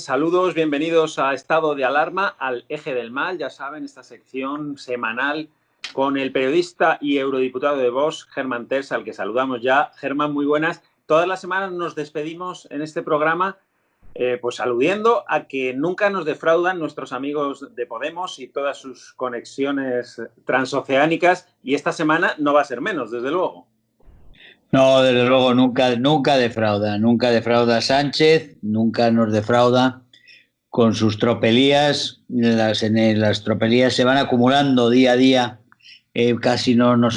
Saludos, bienvenidos a Estado de Alarma, al Eje del Mal. Ya saben, esta sección semanal con el periodista y eurodiputado de Vox, Germán Terç, al que saludamos ya. Germán, muy buenas. Todas las semanas nos despedimos en este programa pues aludiendo a que nunca nos defraudan nuestros amigos de Podemos y todas sus conexiones transoceánicas, y esta semana no va a ser menos, desde luego. No, desde luego, nunca defrauda Sánchez, nunca nos defrauda con sus tropelías. Las tropelías se van acumulando día a día, casi no nos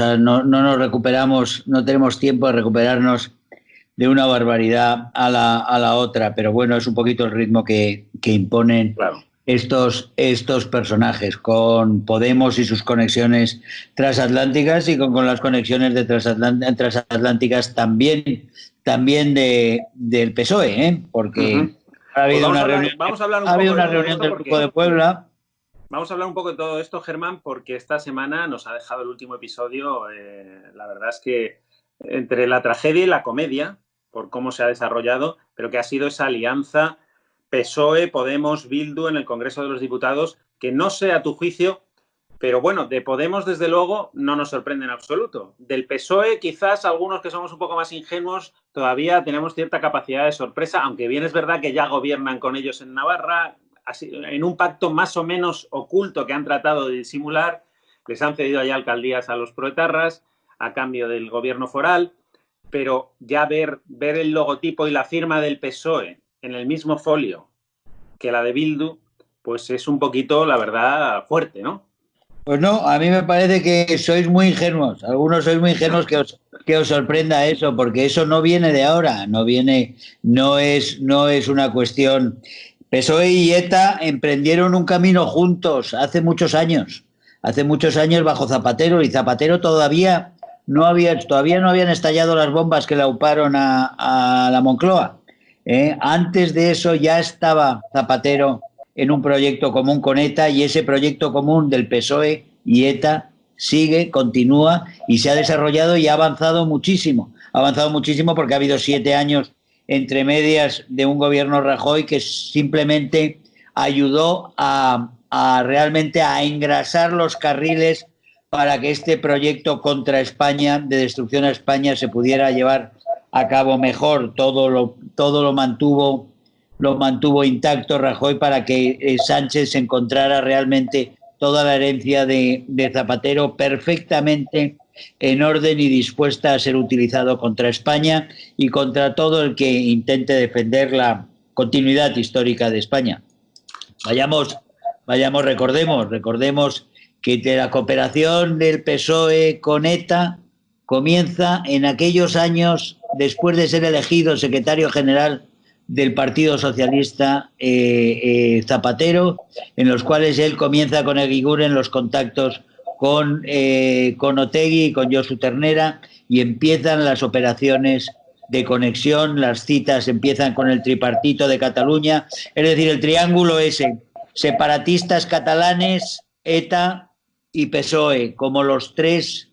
recuperamos, no tenemos tiempo de recuperarnos de una barbaridad a la otra, pero bueno, es un poquito el ritmo que imponen. Claro. Estos personajes, con Podemos y sus conexiones transatlánticas y con las conexiones de transatlánticas también del PSOE, porque ha habido una reunión del Grupo de Puebla. Vamos a hablar un poco de todo esto, Germán, porque esta semana nos ha dejado el último episodio. La verdad es que entre la tragedia y la comedia, por cómo se ha desarrollado, pero que ha sido esa alianza PSOE, Podemos, Bildu en el Congreso de los Diputados, que no sé a tu juicio, pero bueno, de Podemos desde luego no nos sorprende en absoluto. Del PSOE quizás algunos que somos un poco más ingenuos todavía tenemos cierta capacidad de sorpresa, aunque bien es verdad que ya gobiernan con ellos en Navarra, así, en un pacto más o menos oculto que han tratado de disimular. Les han cedido ya alcaldías a los proetarras a cambio del gobierno foral, pero ya ver el logotipo y la firma del PSOE en el mismo folio que la de Bildu, pues es un poquito, la verdad, fuerte, ¿no? Pues no, a mí me parece que sois muy ingenuos. Algunos sois muy ingenuos que os sorprenda eso, porque eso no viene de ahora, no es una cuestión. PSOE y ETA emprendieron un camino juntos hace muchos años bajo Zapatero, y Zapatero todavía no habían estallado las bombas que le auparon a la Moncloa. Antes de eso ya estaba Zapatero en un proyecto común con ETA, y ese proyecto común del PSOE y ETA continúa y se ha desarrollado y ha avanzado muchísimo. Ha avanzado muchísimo porque ha habido 7 años entre medias de un gobierno Rajoy que simplemente ayudó realmente a engrasar los carriles para que este proyecto contra España, de destrucción a España, se pudiera llevar a cabo mejor. Todo lo mantuvo intacto Rajoy para que Sánchez encontrara realmente toda la herencia de Zapatero perfectamente en orden y dispuesta a ser utilizado contra España y contra todo el que intente defender la continuidad histórica de España. Recordemos que la cooperación del PSOE con ETA comienza en aquellos años después de ser elegido secretario general del Partido Socialista Zapatero, en los cuales él comienza con Eguiguren los contactos con Otegi y con Josu Ternera, y empiezan las operaciones de conexión. Las citas empiezan con el tripartito de Cataluña, es decir, el triángulo ese: separatistas catalanes, ETA y PSOE, como los tres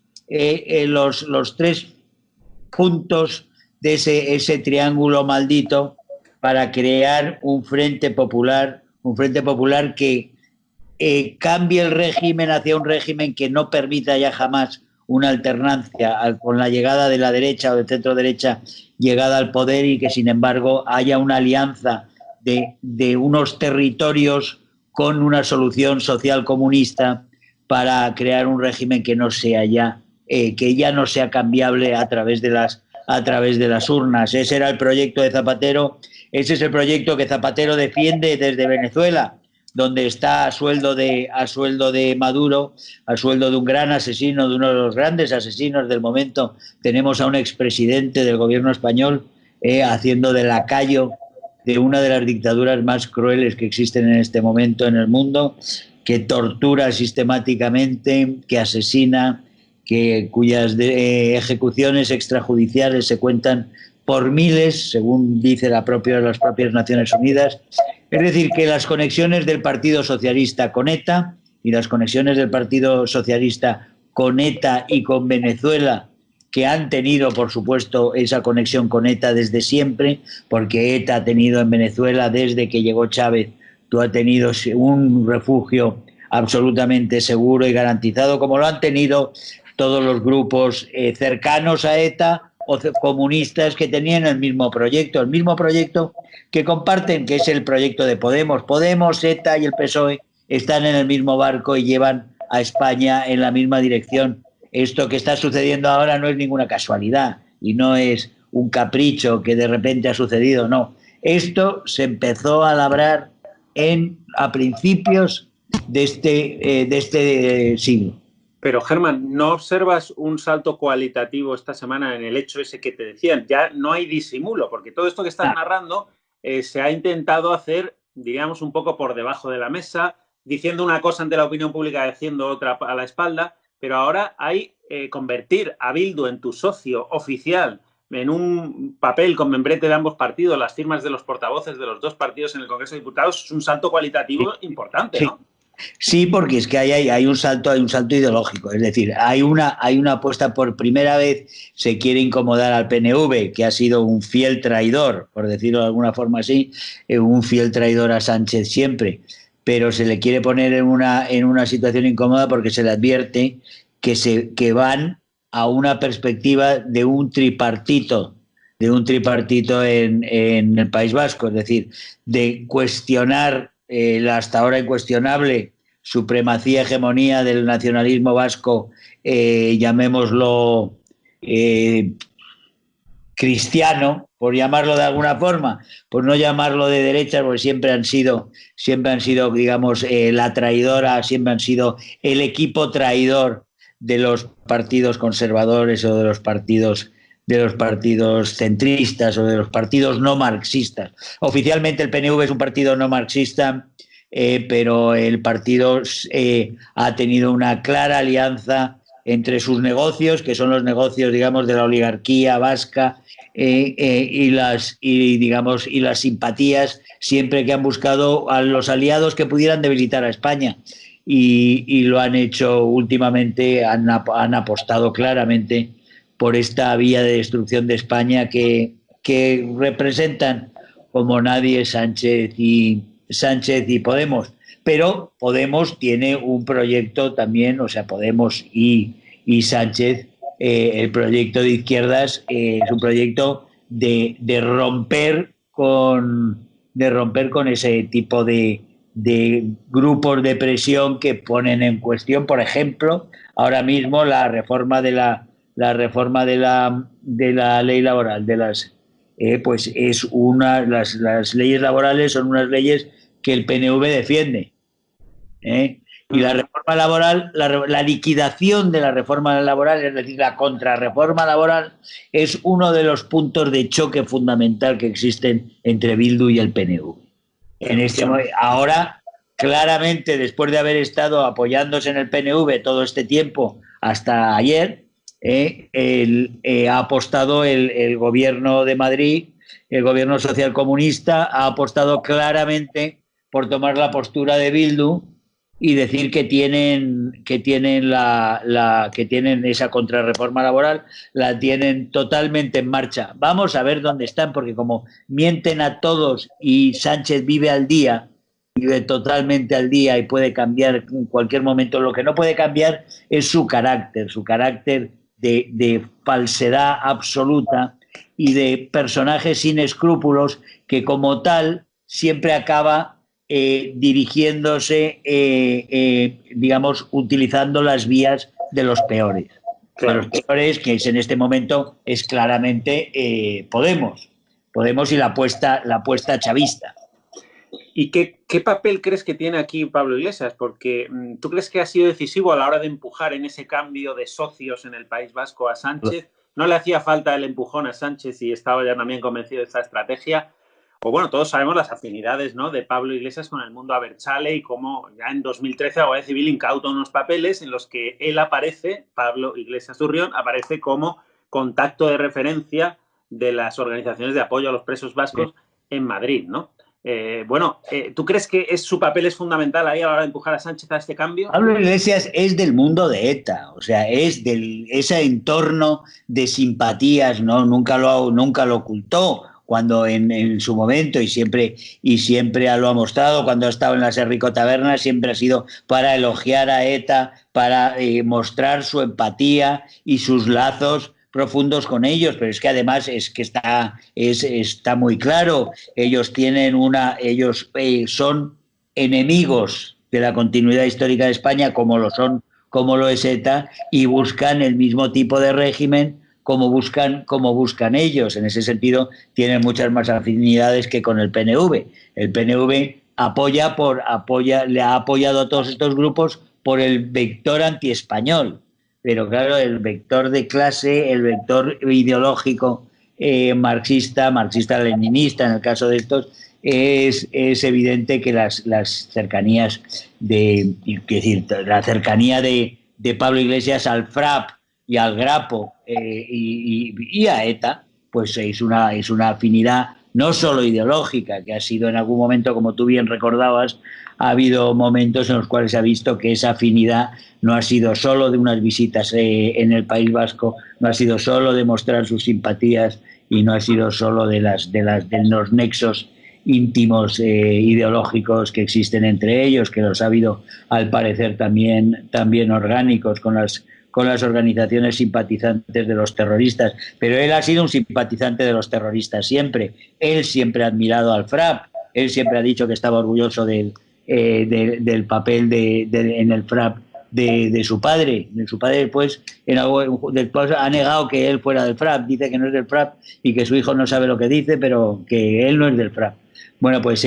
puntos de ese triángulo maldito, para crear un frente popular que cambie el régimen hacia un régimen que no permita ya jamás una alternancia con la llegada de la derecha o de centro derecha llegada al poder, y que sin embargo haya una alianza de unos territorios con una solución social comunista para crear un régimen que no sea que ya no sea cambiable a través de las urnas. Ese era el proyecto de Zapatero. Ese es el proyecto que Zapatero defiende desde Venezuela, donde está a sueldo de Maduro, a sueldo de un gran asesino, de uno de los grandes asesinos del momento. Tenemos a un expresidente del gobierno español haciendo de lacayo de una de las dictaduras más crueles que existen en este momento en el mundo, que tortura sistemáticamente, que asesina, cuyas ejecuciones extrajudiciales se cuentan por miles, según dice las propias Naciones Unidas. Es decir, que las conexiones del Partido Socialista con ETA y las conexiones del Partido Socialista con ETA y con Venezuela, que han tenido, por supuesto, esa conexión con ETA desde siempre, porque ETA ha tenido en Venezuela, desde que llegó Chávez, tú has tenido un refugio absolutamente seguro y garantizado, como lo han tenido todos los grupos cercanos a ETA o comunistas que tenían el mismo proyecto que comparten, que es el proyecto de Podemos. Podemos, ETA y el PSOE están en el mismo barco y llevan a España en la misma dirección. Esto que está sucediendo ahora no es ninguna casualidad y no es un capricho que de repente ha sucedido, no. Esto se empezó a labrar a principios de este siglo. Pero, Germán, ¿no observas un salto cualitativo esta semana en el hecho ese que te decían? Ya no hay disimulo, porque todo esto que estás narrando se ha intentado hacer, diríamos, un poco por debajo de la mesa, diciendo una cosa ante la opinión pública, diciendo otra a la espalda, pero ahora hay convertir a Bildu en tu socio oficial en un papel con membrete de ambos partidos, las firmas de los portavoces de los dos partidos en el Congreso de Diputados, es un salto cualitativo importante, ¿no? Sí, porque es que hay un salto ideológico, es decir, hay una apuesta. Por primera vez se quiere incomodar al PNV, que ha sido un fiel traidor, por decirlo de alguna forma así, un fiel traidor a Sánchez siempre, pero se le quiere poner en una situación incómoda porque se le advierte que van a una perspectiva de un tripartito en el País Vasco, es decir, de cuestionar la hasta ahora incuestionable supremacía, hegemonía del nacionalismo vasco, llamémoslo cristiano, por llamarlo de alguna forma, por no llamarlo de derechas, porque siempre han sido, digamos, la traidora, siempre han sido el equipo traidor de los partidos conservadores o de los partidos centristas o de los partidos no marxistas. Oficialmente el PNV es un partido no marxista, pero el partido ha tenido una clara alianza entre sus negocios, que son los negocios, digamos, de la oligarquía vasca, y las simpatías, siempre que han buscado a los aliados que pudieran debilitar a España. Y lo han hecho últimamente, han apostado claramente por esta vía de destrucción de España que representan como nadie Sánchez y Podemos. Pero Podemos tiene un proyecto también, o sea, Podemos y Sánchez, el proyecto de izquierdas es un proyecto de romper con ese tipo de grupos de presión que ponen en cuestión, por ejemplo, ahora mismo la reforma de la ley laboral, pues es las leyes laborales son unas leyes que el PNV defiende, y la reforma laboral, la liquidación de la reforma laboral, es decir, la contrarreforma laboral, es uno de los puntos de choque fundamental que existen entre Bildu y el PNV. Ahora, claramente, después de haber estado apoyándose en el PNV todo este tiempo, hasta ayer, ha apostado el gobierno de Madrid, el gobierno socialcomunista, ha apostado claramente por tomar la postura de Bildu y decir que tienen esa contrarreforma laboral, la tienen totalmente en marcha. Vamos a ver dónde están, porque como mienten a todos y Sánchez vive totalmente al día y puede cambiar en cualquier momento. Lo que no puede cambiar es su carácter de falsedad absoluta y de personaje sin escrúpulos que, como tal, siempre acaba dirigiéndose, digamos, utilizando las vías de los peores. Claro. De los peores, que es en este momento, es claramente Podemos y la apuesta chavista. ¿Y qué papel crees que tiene aquí Pablo Iglesias? Porque ¿tú crees que ha sido decisivo a la hora de empujar en ese cambio de socios en el País Vasco a Sánchez? ¿No le hacía falta el empujón a Sánchez y estaba ya también convencido de esta estrategia? O bueno, todos sabemos las afinidades, ¿no?, de Pablo Iglesias con el mundo abertzale y cómo ya en 2013 la Guardia Civil incauta unos papeles en los que él aparece, Pablo Iglesias Turrión, aparece como contacto de referencia de las organizaciones de apoyo a los presos vascos en Madrid, ¿no? ¿Tú crees que su papel es fundamental ahí a la hora de empujar a Sánchez a este cambio? Pablo Iglesias es del mundo de ETA, o sea, es ese entorno de simpatías, ¿no? Nunca lo ocultó cuando en su momento y siempre lo ha mostrado cuando ha estado en la Serrico Taberna, siempre ha sido para elogiar a ETA, para mostrar su empatía y sus lazos profundos con ellos, pero es que además es que está muy claro, ellos son enemigos de la continuidad histórica de España, como lo es ETA, y buscan el mismo tipo de régimen como buscan ellos. En ese sentido, tienen muchas más afinidades que con el PNV. El PNV le ha apoyado a todos estos grupos por el vector antiespañol. Pero claro, el vector de clase, el vector ideológico marxista-leninista, en el caso de estos, es evidente que las cercanías la cercanía de Pablo Iglesias al FRAP y al Grapo y a ETA, pues es una afinidad no solo ideológica, que ha sido en algún momento, como tú bien recordabas, ha habido momentos en los cuales se ha visto que esa afinidad no ha sido solo de unas visitas en el País Vasco, no ha sido solo de mostrar sus simpatías y no ha sido solo de los nexos íntimos ideológicos que existen entre ellos, que los ha habido al parecer también orgánicos con las organizaciones simpatizantes de los terroristas, pero él ha sido un simpatizante de los terroristas siempre. Él siempre ha admirado al FRAP, él siempre ha dicho que estaba orgulloso del papel en el FRAP de su padre. Su padre después ha negado que él fuera del FRAP, dice que no es del FRAP y que su hijo no sabe lo que dice, pero que él no es del FRAP. Bueno, pues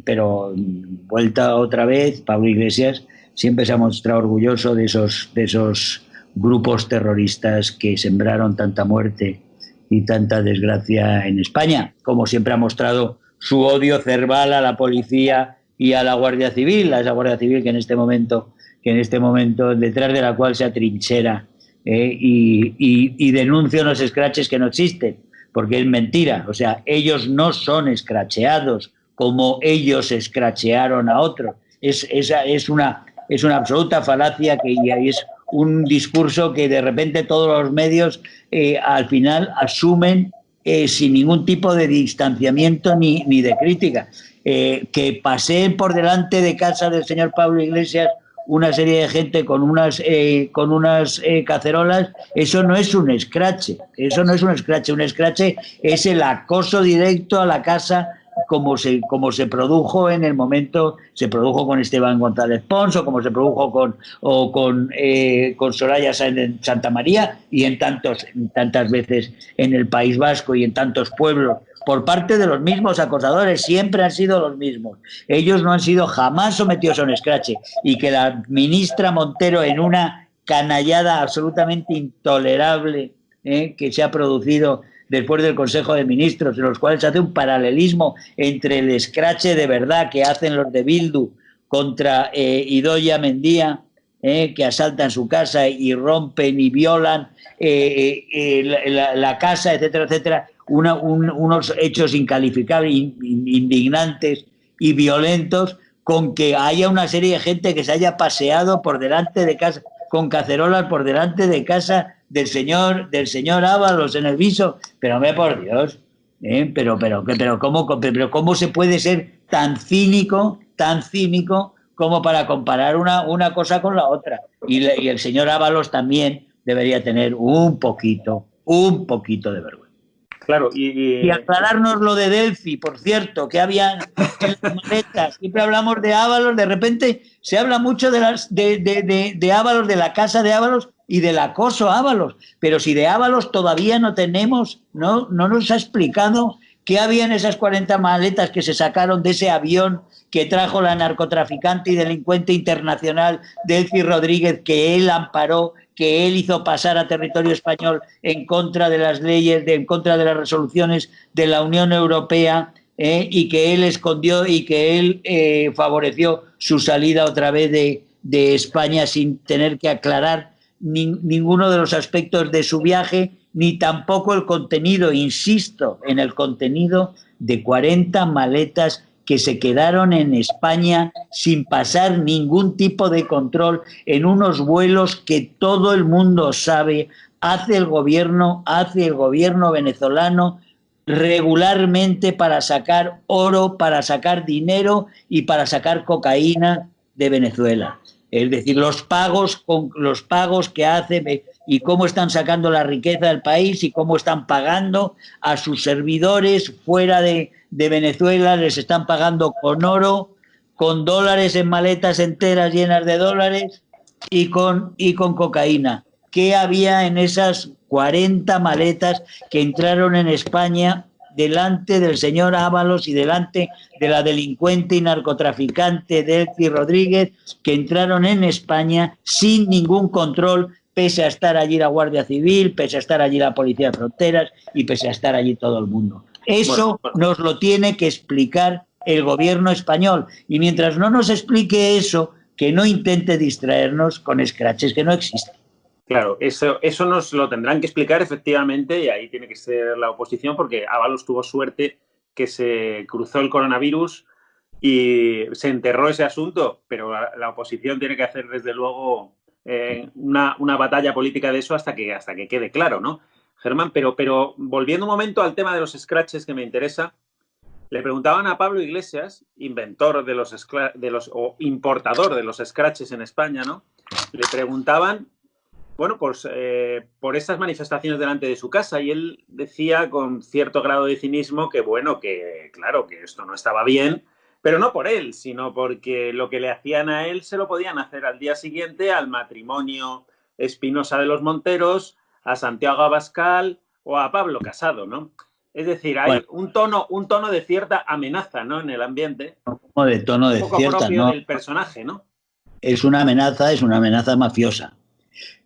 pero vuelta otra vez, Pablo Iglesias siempre se ha mostrado orgulloso de esos grupos terroristas que sembraron tanta muerte y tanta desgracia en España, como siempre ha mostrado su odio cerval a la policía y a la Guardia Civil, a esa Guardia Civil que en este momento detrás de la cual se atrinchera y denuncia unos escraches que no existen, porque es mentira. O sea, ellos no son escracheados como ellos escrachearon a otros. Es una absoluta falacia y es un discurso que de repente todos los medios al final asumen sin ningún tipo de distanciamiento ni de crítica. Que paseen por delante de casa del señor Pablo Iglesias una serie de gente con unas cacerolas, eso no es un escrache, un escrache es el acoso directo a la casa como se produjo en el momento, se produjo con Esteban González Pons o como se produjo con Soraya Sáenz Santa María y tantas veces en el País Vasco y en tantos pueblos, por parte de los mismos acosadores, siempre han sido los mismos. Ellos no han sido jamás sometidos a un escrache y que la ministra Montero, en una canallada absolutamente intolerable que se ha producido después del Consejo de Ministros, en los cuales se hace un paralelismo entre el escrache de verdad que hacen los de Bildu contra Idoia Mendia, que asaltan su casa y rompen y violan la casa, etcétera, etcétera, unos hechos incalificables, indignantes y violentos, con que haya una serie de gente que se haya paseado por delante de casa, con cacerolas por delante de casa del señor Ábalos en el Viso. Pero hombre, por Dios, pero ¿cómo se puede ser tan cínico como para comparar una cosa con la otra? Y el señor Ábalos también debería tener un poquito de vergüenza. Claro, y aclararnos lo de Delphi, por cierto, que había en las maletas. Siempre hablamos de Ábalos, de repente se habla mucho de Ábalos, de la casa de Ábalos y del acoso a Ábalos. Pero si de Ábalos todavía no nos ha explicado qué había en esas 40 maletas que se sacaron de ese avión que trajo la narcotraficante y delincuente internacional Delphi Rodríguez, que él amparó, que él hizo pasar a territorio español en contra de las leyes, en contra de las resoluciones de la Unión Europea, y que él escondió y que él favoreció su salida otra vez de España sin tener que aclarar ninguno de los aspectos de su viaje, ni tampoco el contenido, insisto, en el contenido de 40 maletas que se quedaron en España sin pasar ningún tipo de control en unos vuelos que todo el mundo sabe hace el gobierno venezolano regularmente para sacar oro, para sacar dinero y para sacar cocaína de Venezuela. Es decir, los pagos que hacen y cómo están sacando la riqueza del país y cómo están pagando a sus servidores fuera de Venezuela, les están pagando con oro, con dólares en maletas enteras llenas de dólares y con cocaína. ¿Qué había en esas 40 maletas que entraron en España delante del señor Ábalos y delante de la delincuente y narcotraficante Delcy Rodríguez, que entraron en España sin ningún control, pese a estar allí la Guardia Civil, pese a estar allí la Policía de Fronteras y pese a estar allí todo el mundo? Eso nos lo tiene que explicar el gobierno español. Y mientras no nos explique eso, que no intente distraernos con escraches que no existen. Claro, eso nos lo tendrán que explicar efectivamente, y ahí tiene que ser la oposición, porque Ábalos tuvo suerte que se cruzó el coronavirus y se enterró ese asunto, pero la oposición tiene que hacer desde luego una batalla política de eso hasta que quede claro, ¿no? Germán, pero volviendo un momento al tema de los scratches que me interesa, le preguntaban a Pablo Iglesias, inventor o importador de los scratches en España, ¿no? Le preguntaban, bueno, pues por esas manifestaciones delante de su casa, y él decía con cierto grado de cinismo que, bueno, que claro, que esto no estaba bien, pero no por él, sino porque lo que le hacían a él se lo podían hacer al día siguiente al matrimonio Espinosa de los Monteros, a Santiago Abascal o a Pablo Casado, ¿no? Es decir, hay un tono de cierta amenaza, ¿no?, en el ambiente. De tono de un poco cierta, propio ¿no? del personaje, ¿no? Es una amenaza mafiosa.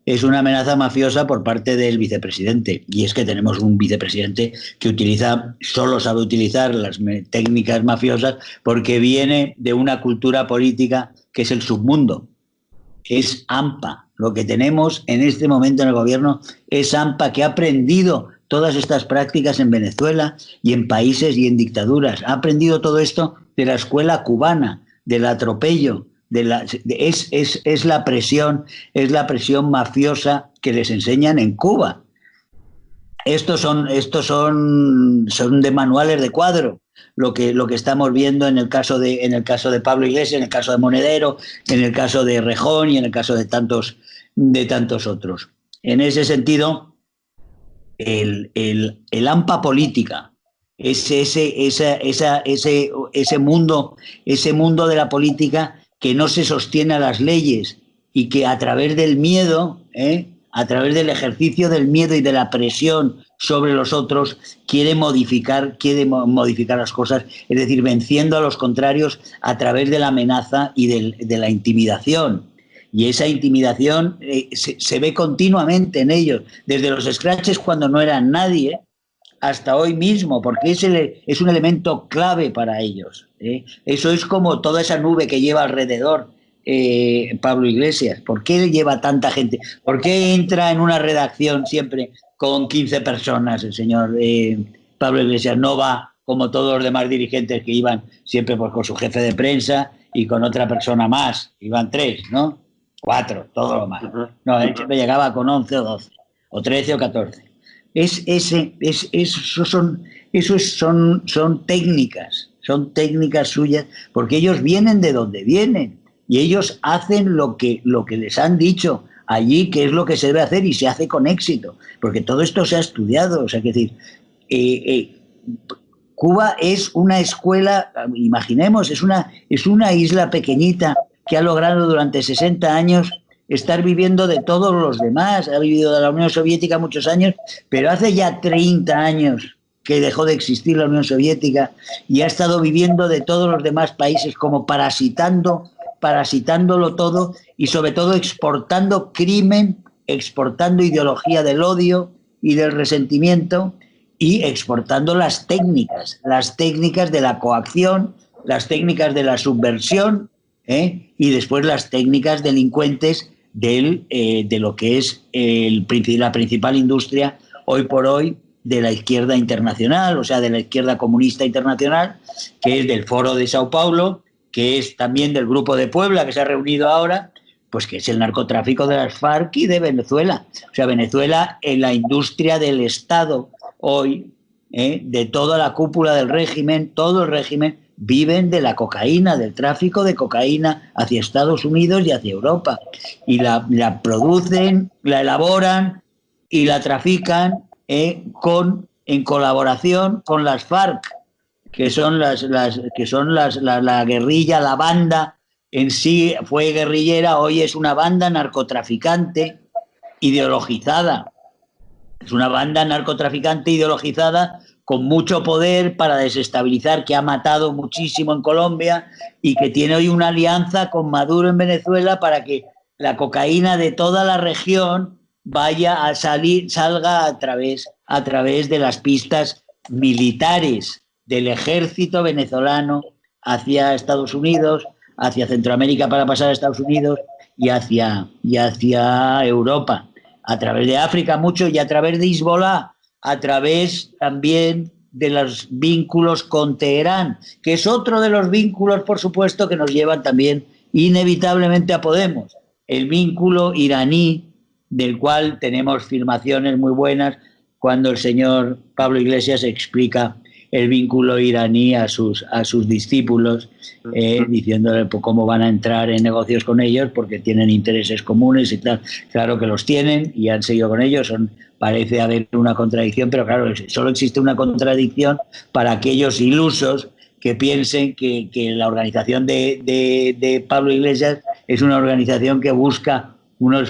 Es una amenaza mafiosa por parte del vicepresidente. Y es que tenemos un vicepresidente que solo sabe utilizar las técnicas mafiosas porque viene de una cultura política que es el submundo. Es AMPA. Lo que tenemos en este momento en el gobierno es AMPA, que ha aprendido todas estas prácticas en Venezuela y en países y en dictaduras. Ha aprendido todo esto de la escuela cubana, del atropello. Es la presión mafiosa que les enseñan en Cuba. Estos son de manuales de cuadro. Lo que estamos viendo en el caso de Pablo Iglesias, en el caso de Monedero, en el caso de Rejón y en el caso de tantos otros. En ese sentido, el AMPA política, ese mundo de la política que no se sostiene a las leyes y que a través del miedo, a través del ejercicio del miedo y de la presión sobre los otros, quiere modificar las cosas, es decir, venciendo a los contrarios a través de la amenaza y de la intimidación. Y esa intimidación se ve continuamente en ellos, desde los scratches cuando no eran nadie, hasta hoy mismo, porque es un elemento clave para ellos. Eso es como toda esa nube que lleva alrededor Pablo Iglesias. ¿Por qué lleva tanta gente? ¿Por qué entra en una redacción siempre con 15 personas el señor Pablo Iglesias? No va como todos los demás dirigentes que iban siempre con su jefe de prensa y con otra persona más. Iban 3, ¿no? 4, todo lo más. No, él siempre llegaba con 11 o 12, o 13 o 14. Son técnicas suyas, porque ellos vienen de donde vienen y ellos hacen lo que les han dicho allí, que es lo que se debe hacer, y se hace con éxito, porque todo esto se ha estudiado. O sea, es decir, Cuba es una escuela, imaginemos, es una isla pequeñita que ha logrado durante 60 años estar viviendo de todos los demás. Ha vivido de la Unión Soviética muchos años, pero hace ya 30 años que dejó de existir la Unión Soviética y ha estado viviendo de todos los demás países, como parasitándolo todo, y sobre todo exportando crimen, exportando ideología del odio y del resentimiento, y exportando las técnicas de la coacción, las técnicas de la subversión, y después las técnicas delincuentes de lo que es la principal industria hoy por hoy de la izquierda internacional, o sea, de la izquierda comunista internacional, que es del Foro de Sao Paulo, que es también del Grupo de Puebla, que se ha reunido ahora, pues que es el narcotráfico de las FARC y de Venezuela. O sea, Venezuela, en la industria del Estado hoy, de toda la cúpula del régimen, todo el régimen, viven de la cocaína, del tráfico de cocaína hacia Estados Unidos y hacia Europa. Y la producen, la elaboran y la trafican en colaboración con las FARC, que son la guerrilla, la banda en sí fue guerrillera, hoy es una banda narcotraficante ideologizada. Es una banda narcotraficante ideologizada con mucho poder para desestabilizar, que ha matado muchísimo en Colombia y que tiene hoy una alianza con Maduro en Venezuela para que la cocaína de toda la región salga a través de las pistas militares del ejército venezolano hacia Estados Unidos, hacia Centroamérica para pasar a Estados Unidos y hacia Europa, a través de África mucho y a través de Hezbollah, a través también de los vínculos con Teherán, que es otro de los vínculos, por supuesto, que nos llevan también inevitablemente a Podemos, el vínculo iraní, del cual tenemos filmaciones muy buenas cuando el señor Pablo Iglesias explica el vínculo iraní a sus discípulos, diciéndole cómo van a entrar en negocios con ellos porque tienen intereses comunes y tal. Claro que los tienen y han seguido con ellos, parece haber una contradicción, pero claro, solo existe una contradicción para aquellos ilusos que piensen que la organización de Pablo Iglesias es una organización que busca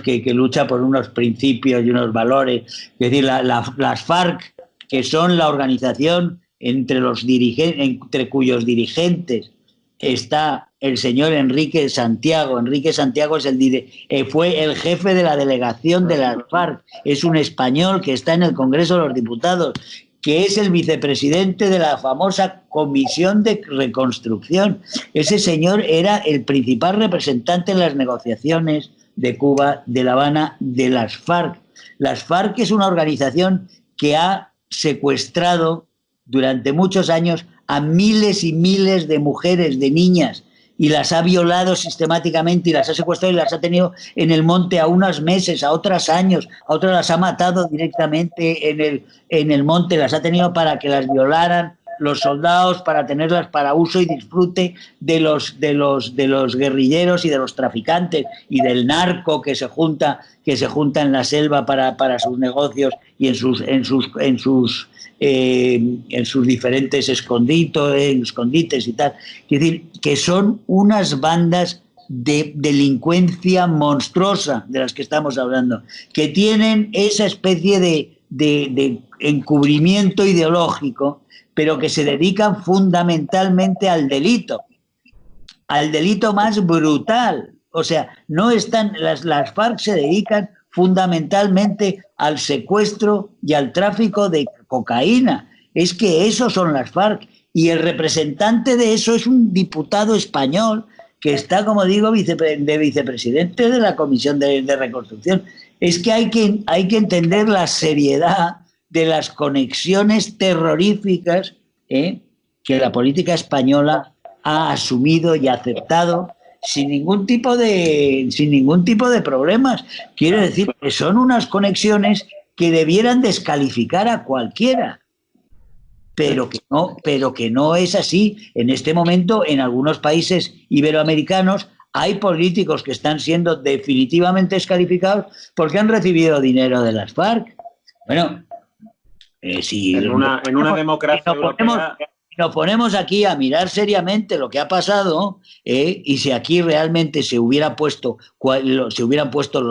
que lucha por unos principios y unos valores. Es decir, las FARC, que son la organización entre cuyos dirigentes está el señor Enrique Santiago. Enrique Santiago fue el jefe de la delegación de las FARC. Es un español que está en el Congreso de los Diputados, que es el vicepresidente de la famosa Comisión de Reconstrucción. Ese señor era el principal representante en las negociaciones de Cuba, de La Habana, de las FARC. Las FARC es una organización que ha secuestrado durante muchos años a miles y miles de mujeres, de niñas, y las ha violado sistemáticamente y las ha secuestrado y las ha tenido en el monte a unos meses, a otros años, a otras las ha matado directamente en el monte, las ha tenido para que las violaran los soldados, para tenerlas para uso y disfrute de los guerrilleros y de los traficantes y del narco que se junta en la selva para sus negocios y en sus diferentes escondites y tal. Es decir, que son unas bandas de delincuencia monstruosa de las que estamos hablando, que tienen esa especie de encubrimiento ideológico, pero que se dedican fundamentalmente al delito más brutal. O sea, no están las FARC se dedican fundamentalmente al secuestro y al tráfico de cocaína. Es que esos son las FARC. Y el representante de eso es un diputado español que está, como digo, de vicepresidente de la Comisión de Reconstrucción. Es que hay que entender la seriedad de las conexiones terroríficas que la política española ha asumido y aceptado sin ningún tipo de problemas. Quiero decir que son unas conexiones que debieran descalificar a cualquiera, pero que no es así. En este momento, en algunos países iberoamericanos, hay políticos que están siendo definitivamente descalificados porque han recibido dinero de las FARC. Bueno, si en una democracia europea... Nos ponemos aquí a mirar seriamente lo que ha pasado, y si aquí realmente se hubieran puesto los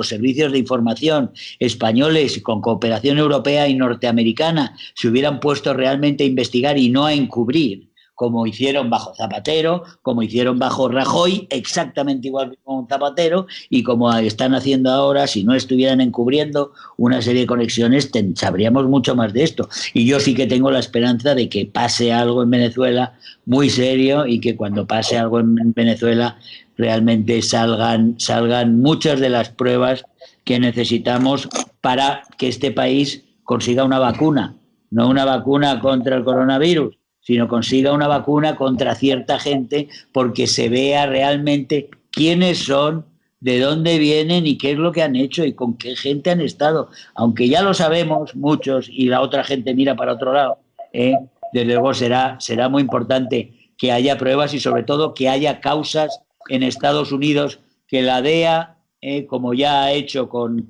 servicios de información españoles con cooperación europea y norteamericana, se hubieran puesto realmente a investigar y no a encubrir, como hicieron bajo Zapatero, como hicieron bajo Rajoy, exactamente igual que con Zapatero, y como están haciendo ahora, si no estuvieran encubriendo una serie de conexiones, sabríamos mucho más de esto. Y yo sí que tengo la esperanza de que pase algo en Venezuela muy serio y que cuando pase algo en Venezuela realmente salgan muchas de las pruebas que necesitamos para que este país consiga una vacuna no una vacuna contra el coronavirus, sino consiga una vacuna contra cierta gente, porque se vea realmente quiénes son, de dónde vienen y qué es lo que han hecho y con qué gente han estado. Aunque ya lo sabemos muchos y la otra gente mira para otro lado, desde luego será muy importante que haya pruebas y sobre todo que haya causas en Estados Unidos, que la DEA, como ya ha hecho con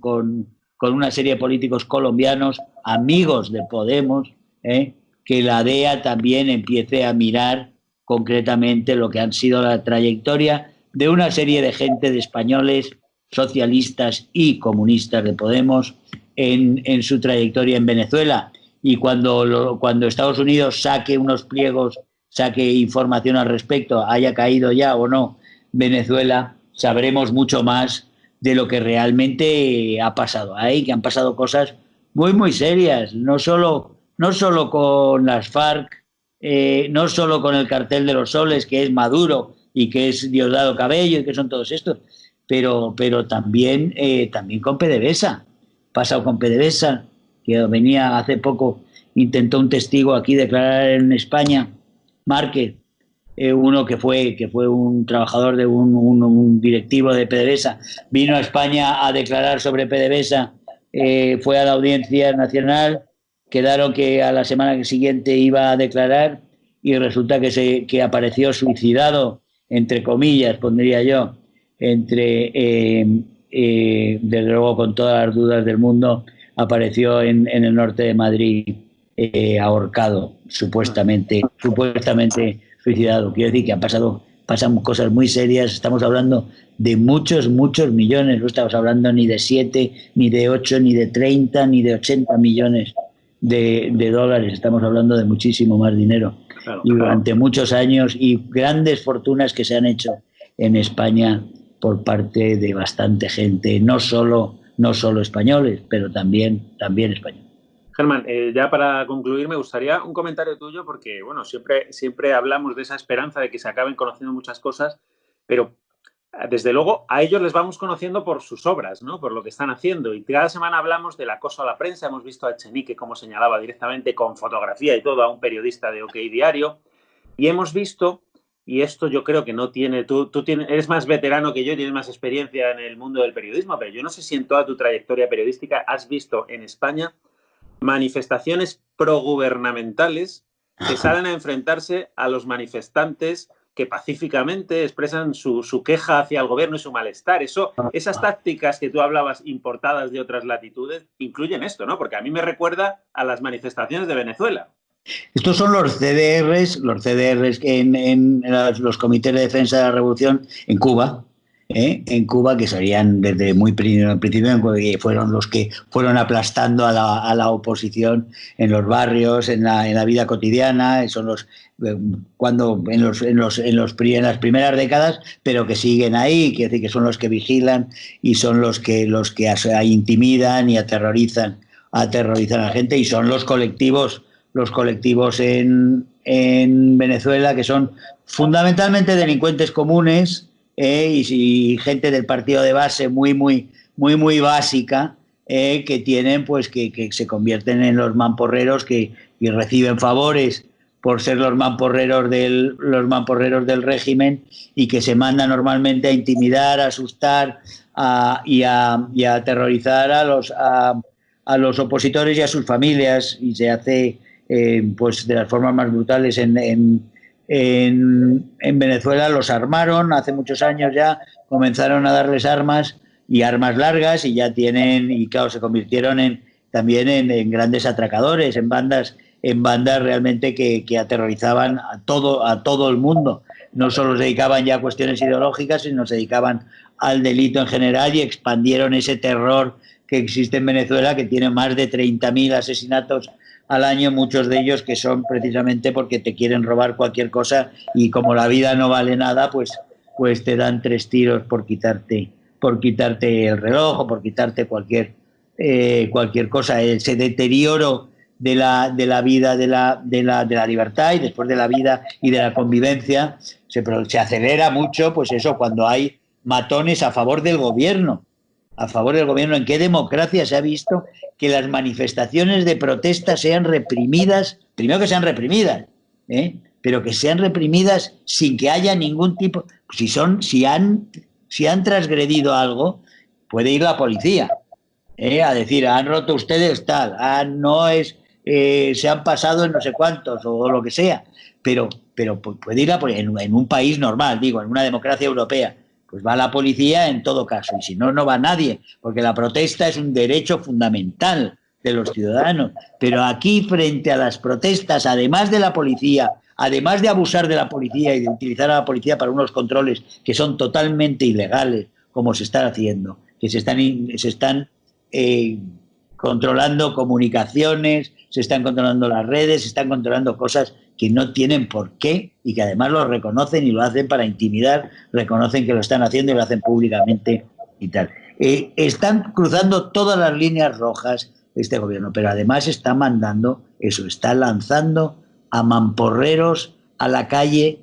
una serie de políticos colombianos, amigos de Podemos, que la DEA también empiece a mirar concretamente lo que han sido la trayectoria de una serie de gente, de españoles, socialistas y comunistas de Podemos en su trayectoria en Venezuela. Y cuando Estados Unidos saque unos pliegos, saque información al respecto, haya caído ya o no Venezuela, sabremos mucho más de lo que realmente ha pasado ahí, que han pasado cosas muy, muy serias, no solo con las FARC, no solo con el cartel de los soles, que es Maduro y que es Diosdado Cabello y que son todos estos, pero también con PDVSA. Pasado con PDVSA, que venía hace poco, intentó un testigo aquí declarar en España, Márquez, uno que fue un trabajador de un directivo de PDVSA, vino a España a declarar sobre PDVSA, fue a la Audiencia Nacional, quedaron que a la semana siguiente iba a declarar y resulta que apareció suicidado, entre comillas, pondría yo, desde luego con todas las dudas del mundo, apareció en el norte de Madrid, ahorcado, supuestamente suicidado. Quiero decir que pasan cosas muy serias. Estamos hablando de muchos millones. No estamos hablando ni de 7, ni de 8, ni de 30, ni de 80 millones de dólares. Estamos hablando de muchísimo más dinero. Claro, y durante muchos años, y grandes fortunas que se han hecho en España por parte de bastante gente, no solo españoles, pero también españoles. Germán, ya para concluir me gustaría un comentario tuyo porque, bueno, siempre hablamos de esa esperanza de que se acaben conociendo muchas cosas, pero desde luego a ellos les vamos conociendo por sus obras, ¿no? Por lo que están haciendo. Y cada semana hablamos del acoso a la prensa. Hemos visto a Echenique, como señalaba directamente, con fotografía y todo, a un periodista de OK Diario. Y hemos visto, y esto yo creo que no tiene... Tú eres más veterano que yo, tienes más experiencia en el mundo del periodismo, pero yo no sé si en toda tu trayectoria periodística has visto en España manifestaciones progubernamentales que salen a enfrentarse a los manifestantes que pacíficamente expresan su queja hacia el gobierno y su malestar. Esas tácticas que tú hablabas importadas de otras latitudes incluyen esto, ¿no? Porque a mí me recuerda a las manifestaciones de Venezuela. Estos son los CDRs que en los comités de defensa de la revolución en Cuba, que serían desde muy principio, que fueron los que fueron aplastando a la oposición en los barrios, en la vida cotidiana. Son los cuando en las primeras décadas, pero que siguen ahí, quiere decir que son los que vigilan y son los que intimidan y aterrorizan a la gente, y son los colectivos en Venezuela, que son fundamentalmente delincuentes comunes, y gente del partido de base muy básica, que tienen, pues, que se convierten en los mamporreros y reciben favores por ser los mamporreros del régimen, y que se manda normalmente a intimidar, a asustar y a aterrorizar a los opositores y a sus familias, y se hace pues de las formas más brutales. En Venezuela los armaron hace muchos años, ya comenzaron a darles armas, y armas largas, y ya tienen, y claro, se convirtieron también en grandes atracadores, en bandas realmente que aterrorizaban a todo el mundo. No solo se dedicaban ya a cuestiones ideológicas, sino se dedicaban al delito en general, y expandieron ese terror que existe en Venezuela, que tiene más de 30.000 asesinatos al año, muchos de ellos que son precisamente porque te quieren robar cualquier cosa, y como la vida no vale nada, pues te dan 3 tiros por quitarte el reloj, o por quitarte cualquier cosa. Ese deterioro de la vida, de la libertad, y después de la vida y de la convivencia, se acelera mucho, pues eso, cuando hay matones a favor del gobierno, a favor del gobierno. ¿En qué democracia se ha visto que las manifestaciones de protesta sean reprimidas? Primero que sean reprimidas, pero que sean reprimidas sin que haya ningún tipo... Si han transgredido algo, puede ir la policía a decir, han roto ustedes tal, se han pasado en no sé cuántos o lo que sea, pero puede ir en un país normal, digo, en una democracia europea, pues va la policía en todo caso, y si no, no va nadie, porque la protesta es un derecho fundamental de los ciudadanos. Pero aquí, frente a las protestas, además de la policía, además de abusar de la policía y de utilizar a la policía para unos controles que son totalmente ilegales, como se están haciendo, que se están controlando comunicaciones, se están controlando las redes, se están controlando cosas que no tienen por qué y que además lo reconocen y lo hacen para intimidar, reconocen que lo están haciendo y lo hacen públicamente y tal. Están cruzando todas las líneas rojas este gobierno, pero además está mandando eso, está lanzando a mamporreros a la calle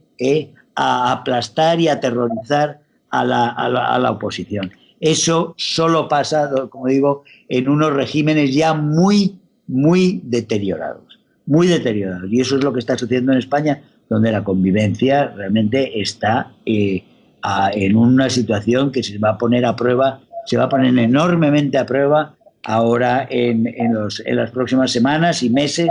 a aplastar y aterrorizar a la oposición. Eso solo pasa, como digo, en unos regímenes ya muy, muy deteriorados. Muy deteriorados. Y eso es lo que está sucediendo en España, donde la convivencia realmente está en una situación que se va a poner a prueba, se va a poner enormemente a prueba ahora en las próximas semanas y meses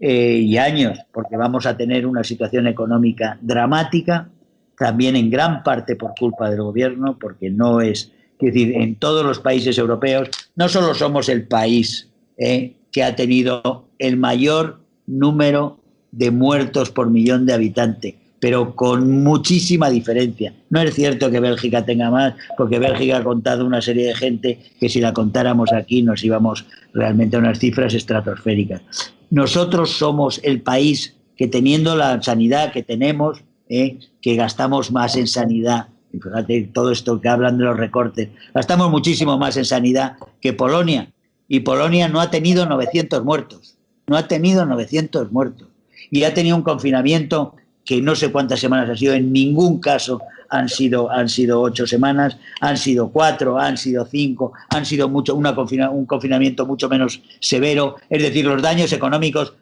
y años, porque vamos a tener una situación económica dramática, también en gran parte por culpa del gobierno, porque no es... Es decir, en todos los países europeos no solo somos el país que ha tenido el mayor número de muertos por millón de habitantes, pero con muchísima diferencia. No es cierto que Bélgica tenga más, porque Bélgica ha contado una serie de gente que si la contáramos aquí nos íbamos realmente a unas cifras estratosféricas. Nosotros somos el país que, teniendo la sanidad que tenemos, que gastamos más en sanidad. Y fíjate, todo esto que hablan de los recortes, gastamos muchísimo más en sanidad que Polonia, y Polonia no ha tenido 900 muertos, no ha tenido 900 muertos, y ha tenido un confinamiento que no sé cuántas semanas ha sido, en ningún caso han sido 8 semanas, han sido 4, han sido 5, han sido un confinamiento mucho menos severo. Es decir, los daños económicos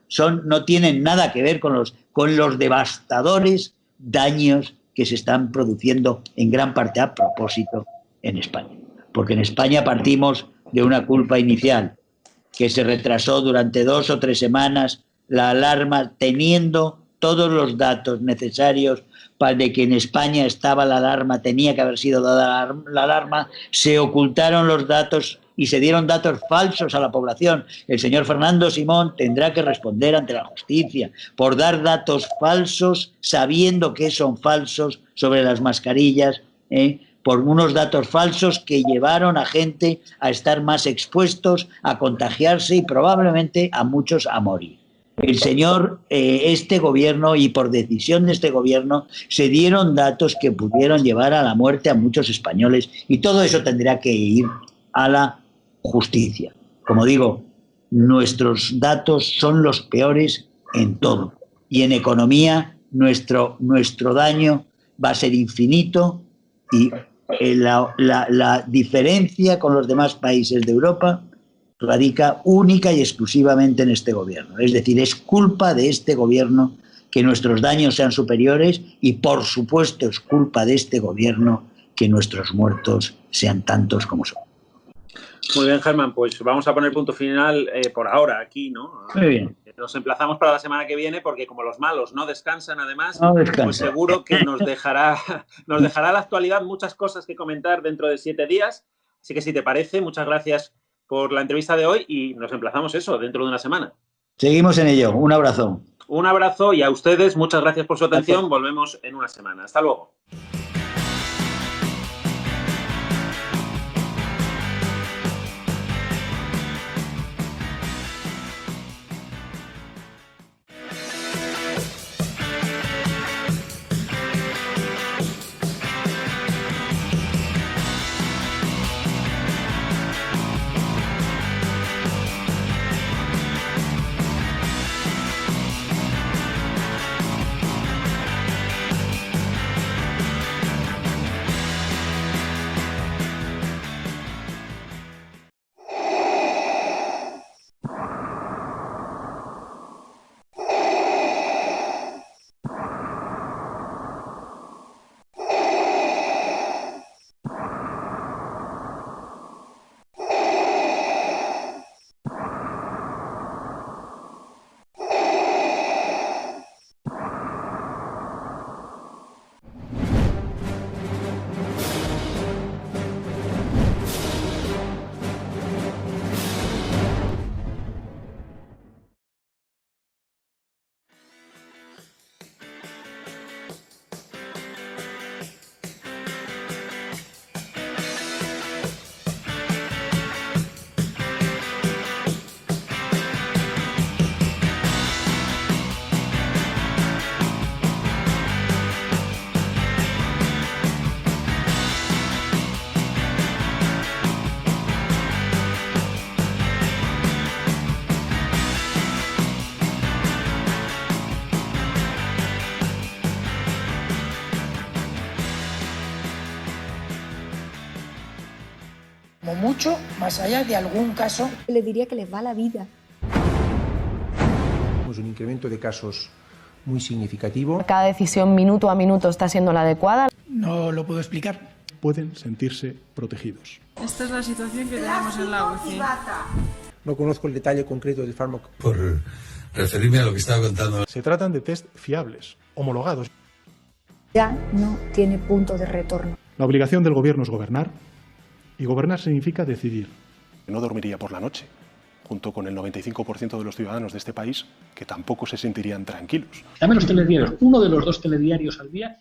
no tienen nada que ver con los devastadores daños que se están produciendo en gran parte a propósito en España. Porque en España partimos de una culpa inicial, que se retrasó durante 2 o 3 semanas la alarma, teniendo todos los datos necesarios para de que en España estaba la alarma, tenía que haber sido dada la alarma, se ocultaron los datos y se dieron datos falsos a la población. El señor Fernando Simón tendrá que responder ante la justicia por dar datos falsos, sabiendo que son falsos, sobre las mascarillas, por unos datos falsos que llevaron a gente a estar más expuestos, a contagiarse y probablemente a muchos a morir. El señor, este gobierno, y por decisión de este gobierno, se dieron datos que pudieron llevar a la muerte a muchos españoles, y todo eso tendrá que ir a la justicia. Como digo, nuestros datos son los peores en todo, y en economía nuestro daño va a ser infinito, y la diferencia con los demás países de Europa radica única y exclusivamente en este gobierno. Es decir, es culpa de este gobierno que nuestros daños sean superiores, y por supuesto es culpa de este gobierno que nuestros muertos sean tantos como son. Muy bien, Germán, pues vamos a poner punto final por ahora aquí, ¿no? Muy bien. Nos emplazamos para la semana que viene, porque como los malos no descansan, además, pues seguro que nos dejará la actualidad muchas cosas que comentar dentro de 7 días. Así que si te parece, muchas gracias por la entrevista de hoy, y nos emplazamos dentro de una semana. Seguimos en ello. Un abrazo. Un abrazo, y a ustedes muchas gracias por su atención. Volvemos en una semana. Hasta luego. mucho más allá de algún caso. Le diría que les va la vida. Tenemos un incremento de casos muy significativo. Cada decisión minuto a minuto está siendo la adecuada. No lo puedo explicar. Pueden sentirse protegidos. Esta es la situación que tenemos en la UCI. No conozco el detalle concreto del fármaco. Por referirme a lo que estaba contando. Se tratan de test fiables, homologados. Ya no tiene punto de retorno. La obligación del gobierno es gobernar, y gobernar significa decidir. No dormiría por la noche, junto con el 95% de los ciudadanos de este país, que tampoco se sentirían tranquilos. Dame los telediarios, uno de los 2 telediarios al día.